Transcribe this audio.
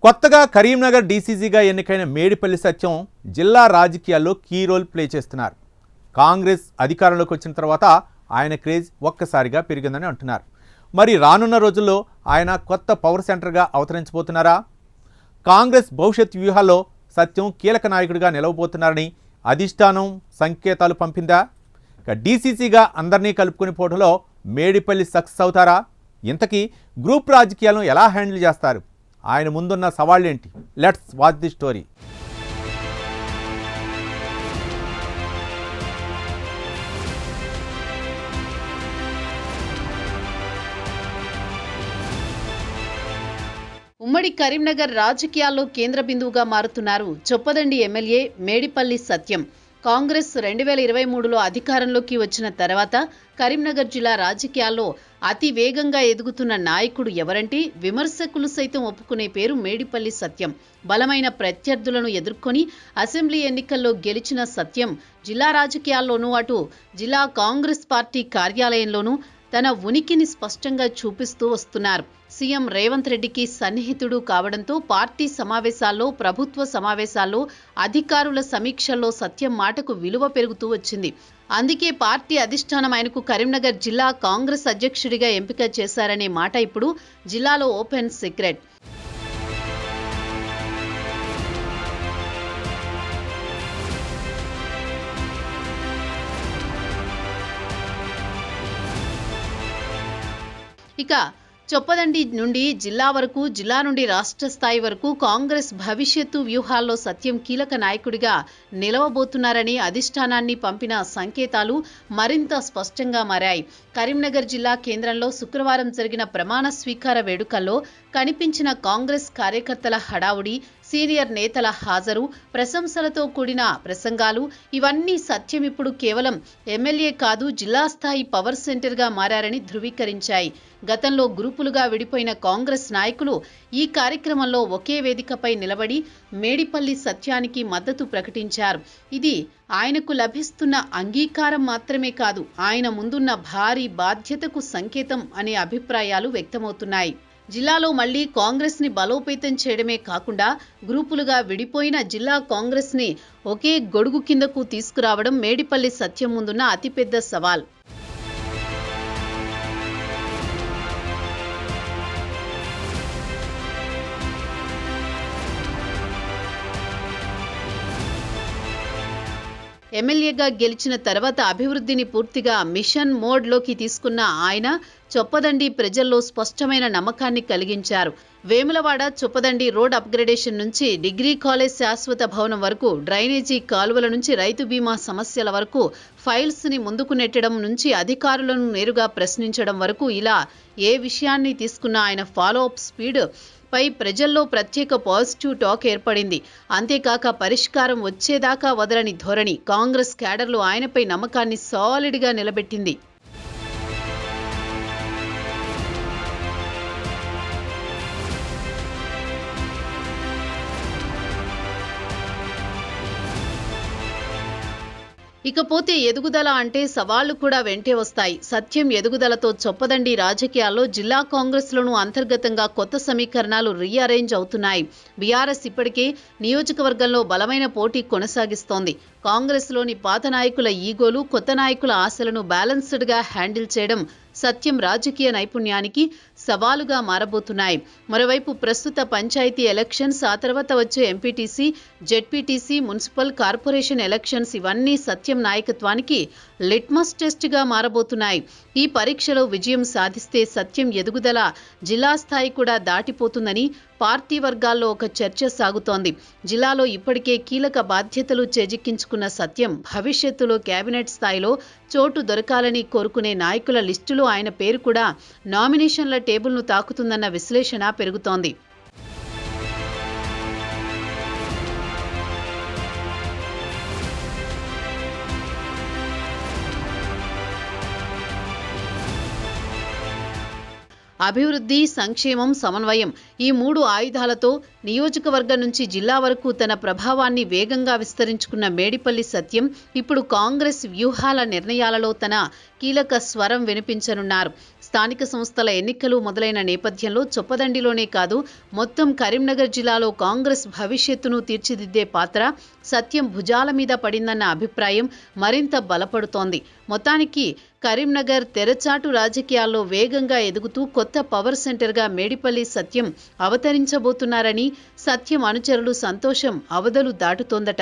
కొత్తగా కరీంనగర్ డీసీసీగా ఎన్నికైన మేడిపల్లి సత్యం జిల్లా రాజకీయాల్లో కీ రోల్ ప్లే చేస్తున్నారు. కాంగ్రెస్ అధికారంలోకి వచ్చిన తర్వాత ఆయన క్రేజ్ ఒక్కసారిగా పెరిగిందని అంటున్నారు. మరి రానున్న రోజుల్లో ఆయన కొత్త పవర్ సెంటర్గా అవతరించబోతున్నారా? కాంగ్రెస్ భవిష్యత్ వ్యూహాల్లో సత్యం కీలక నాయకుడిగా నిలవబోతున్నారని అధిష్టానం సంకేతాలు పంపిందా? ఇక డీసీసీగా అందరినీ కలుపుకొని పోవడంలో మేడిపల్లి సక్సెస్ అవుతారా? ఇంతకీ గ్రూప్ రాజకీయాలను ఎలా హ్యాండిల్ చేస్తారు? ఆయన ముందున్న సవాళ్ళేంటి? Let's watch the story. ఉమ్మడి కరీంనగర్ రాజకీయాల్లో కేంద్ర బిందువుగా మారుతున్నారు చొప్పదండి ఎమ్మెల్యే మేడిపల్లి సత్యం. కాంగ్రెస్ 2023లో అధికారంలోకి వచ్చిన తర్వాత కరీంనగర్ జిల్లా రాజకీయాల్లో అతి వేగంగా ఎదుగుతున్న నాయకుడు ఎవరంటే విమర్శకులు సైతం ఒప్పుకునే పేరు మేడిపల్లి సత్యం. బలమైన ప్రత్యర్థులను ఎదుర్కొని అసెంబ్లీ ఎన్నికల్లో గెలిచిన సత్యం జిల్లా రాజకీయాల్లోనూ అటు జిల్లా కాంగ్రెస్ పార్టీ కార్యాలయంలోనూ తన ఉనికిని స్పష్టంగా చూపిస్తూ వస్తున్నారు. సీఎం రేవంత్ రెడ్డికి సన్నిహితుడు కావడంతో పార్టీ సమావేశాల్లో, ప్రభుత్వ సమావేశాల్లో, అధికారుల సమీక్షల్లో సత్యం మాటకు విలువ పెరుగుతూ వచ్చింది. అందుకే పార్టీ అధిష్టానం ఆయనకు కరీంనగర్ జిల్లా కాంగ్రెస్ అధ్యక్షుడిగా ఎంపిక చేశారనే మాట ఇప్పుడు జిల్లాలో ఓపెన్ సీక్రెట్. ఇక చొప్పదండి నుండి జిల్లా వరకు, జిల్లా నుండి రాష్ట్ర స్థాయి వరకు కాంగ్రెస్ భవిష్యత్తు వ్యూహాల్లో సత్యం కీలక నాయకుడిగా నిలవబోతున్నారని అధిష్టానాన్ని పంపిన సంకేతాలు మరింత స్పష్టంగా మారాయి. కరీంనగర్ జిల్లా కేంద్రంలో శుక్రవారం జరిగిన ప్రమాణ స్వీకార వేడుకల్లో కనిపించిన కాంగ్రెస్ కార్యకర్తల హడావుడి, సీనియర్ నేతల హాజరు, ప్రశంసలతో కూడిన ప్రసంగాలు ఇవన్నీ సత్యం ఇప్పుడు కేవలం ఎమ్మెల్యే కాదు, జిల్లా స్థాయి పవర్ సెంటర్గా మారారని ధృవీకరించాయి. గతంలో గ్రూపులుగా విడిపోయిన కాంగ్రెస్ నాయకులు ఈ కార్యక్రమంలో ఒకే వేదికపై నిలబడి మేడిపల్లి సత్యానికి మద్దతు ప్రకటించారు. ఇది ఆయనకు లభిస్తున్న అంగీకారం మాత్రమే కాదు, ఆయన ముందున్న భారీ బాధ్యతకు సంకేతం అనే అభిప్రాయాలు వ్యక్తమవుతున్నాయి. జిల్లాలో మళ్లీ కాంగ్రెస్ ని బలోపేతం చేయడమే కాకుండా గ్రూపులుగా విడిపోయిన జిల్లా కాంగ్రెస్ ని ఒకే గొడుగు కిందకు తీసుకురావడం మేడిపల్లి సత్యం ముందున్న అతిపెద్ద సవాల్. ఎమ్మెల్యేగా గెలిచిన తర్వాత అభివృద్ధిని పూర్తిగా మిషన్ మోడ్లోకి తీసుకున్న ఆయన చొప్పదండి ప్రజల్లో స్పష్టమైన నమ్మకాన్ని కలిగించారు. వేములవాడ చొప్పదండి రోడ్ అప్గ్రేడేషన్ నుంచి డిగ్రీ కాలేజ్ శాశ్వత భవనం వరకు, డ్రైనేజీ కాలువల నుంచి రైతు బీమా సమస్యల వరకు, ఫైల్స్ ని ముందుకు నెట్టడం నుంచి అధికారులను నేరుగా ప్రశ్నించడం వరకు, ఇలా ఏ విషయాన్ని తీసుకున్న ఆయన ఫాలో అప్ స్పీడ్ పై ప్రజల్లో ప్రత్యేక పాజిటివ్ టాక్ ఏర్పడింది. అంతేకాక పరిష్కారం వచ్చేదాకా వదలని ధోరణి కాంగ్రెస్ క్యాడర్లు ఆయనపై నమ్మకాన్ని సాలిడ్గా నిలబెట్టింది. ఇకపోతే ఎదుగుదల అంటే సవాళ్లు కూడా వెంటే వస్తాయి. సత్యం ఎదుగుదలతో చొప్పదండి రాజకీయాల్లో జిల్లా కాంగ్రెస్లోనూ అంతర్గతంగా కొత్త సమీకరణాలు రీఅరేంజ్ అవుతున్నాయి. బీఆర్ఎస్ ఇప్పటికే నియోజకవర్గంలో బలమైన పోటీ కొనసాగిస్తోంది. కాంగ్రెస్లోని పాత నాయకుల ఈగోలు, కొత్త నాయకుల ఆశలను బ్యాలెన్స్డ్గా హ్యాండిల్ చేయడం సత్యం రాజకీయ నైపుణ్యానికి సవాలుగా మారబోతున్నాయి. మరోవైపు ప్రస్తుత పంచాయతీ ఎలక్షన్స్, ఆ తర్వాత వచ్చే MPTC, ZPTC, municipal corporation elections ఇవన్నీ సత్యం నాయకత్వానికి లిట్మస్ టెస్ట్గా మారబోతున్నాయి. ఈ పరీక్షలో విజయం సాధిస్తే సత్యం ఎదుగుదల జిల్లా స్థాయి కూడా దాటిపోతుందని పార్టీ వర్గాల్లో ఒక చర్చ సాగుతోంది. జిల్లాలో ఇప్పటికే కీలక బాధ్యతలు చేజిక్కించుకున్న సత్యం భవిష్యత్తులో కేబినెట్ స్థాయిలో చోటు దొరకాలని కోరుకునే నాయకుల లిస్టులో ఆయన పేరు కూడా నామినేషన్ల టేబుల్ను తాకుతుందన్న విశ్లేషణ పెరుగుతోంది. అభివృద్ధి, సంక్షేమం, సమన్వయం ఈ 3 ఆయుధాలతో నియోజకవర్గం నుంచి జిల్లా వరకు తన ప్రభావాన్ని వేగంగా విస్తరించుకున్న మేడిపల్లి సత్యం ఇప్పుడు కాంగ్రెస్ వ్యూహాల నిర్ణయాలలో తన కీలక స్వరం వినిపించనున్నారు. స్థానిక సంస్థల ఎన్నికలు మొదలైన నేపథ్యంలో చొప్పదండిలోనే కాదు మొత్తం కరీంనగర్ జిల్లాలో కాంగ్రెస్ భవిష్యత్తును తీర్చిదిద్దే పాత్ర సత్యం భుజాల మీద పడిందన్న అభిప్రాయం మరింత బలపడుతోంది. మొత్తానికి కరీంనగర్ తెరచాటు రాజకీయాల్లో వేగంగా ఎదుగుతూ కొత్త పవర్ సెంటర్గా మేడిపల్లి సత్యం అవతరించబోతున్నారని సత్యం అనుచరులు సంతోషం అవధులు దాటుతోందట.